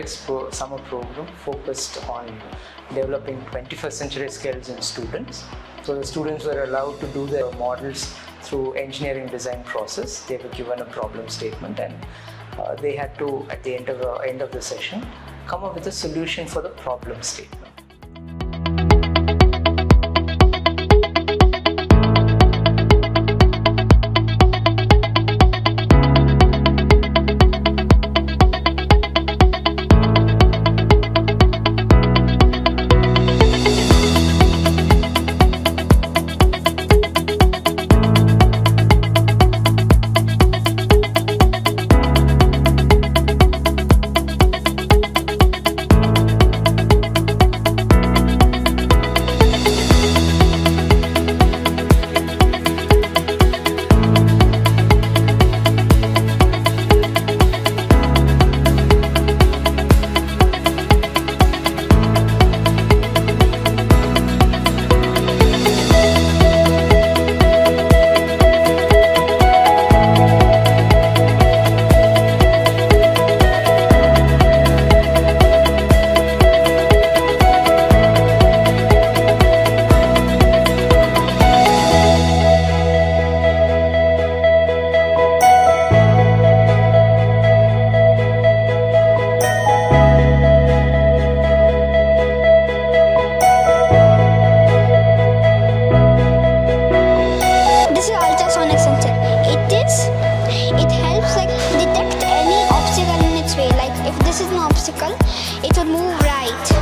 Robotics Summer Program focused on developing 21st century skills in students. So the students were allowed to do their models through engineering design process. They were given a problem statement and they had to, at the end of the session, come up with a solution for the problem statement. This is an obstacle, it will move right.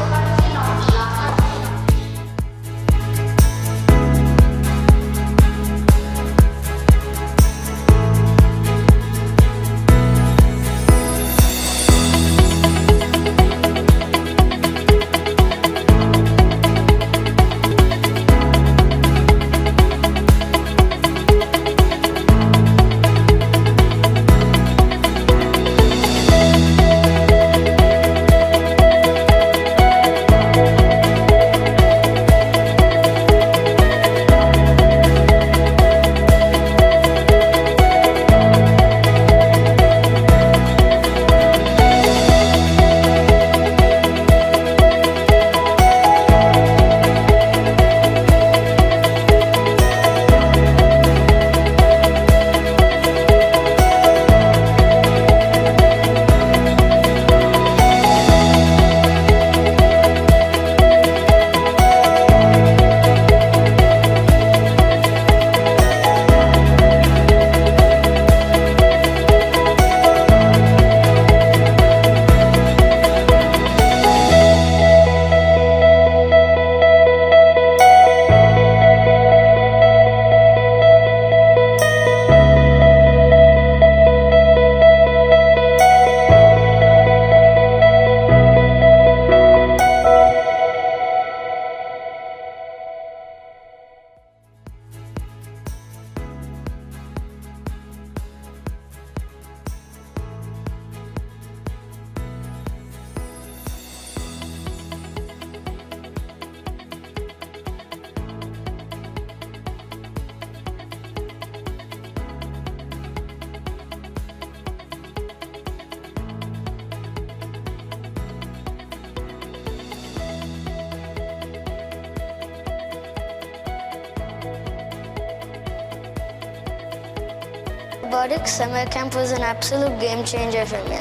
Robotics Summer Camp was an absolute game changer for me.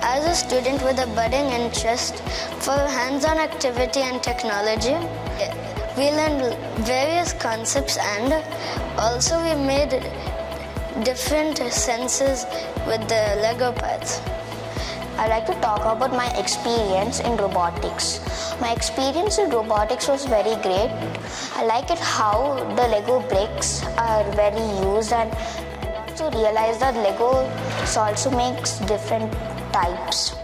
As a student with a budding interest for hands-on activity and technology, we learned various concepts and also we made different senses with the Lego parts. I'd like to talk about my experience in robotics. My experience in robotics was very great. I like it how the Lego bricks are very used, and to realize that Lego also makes different types.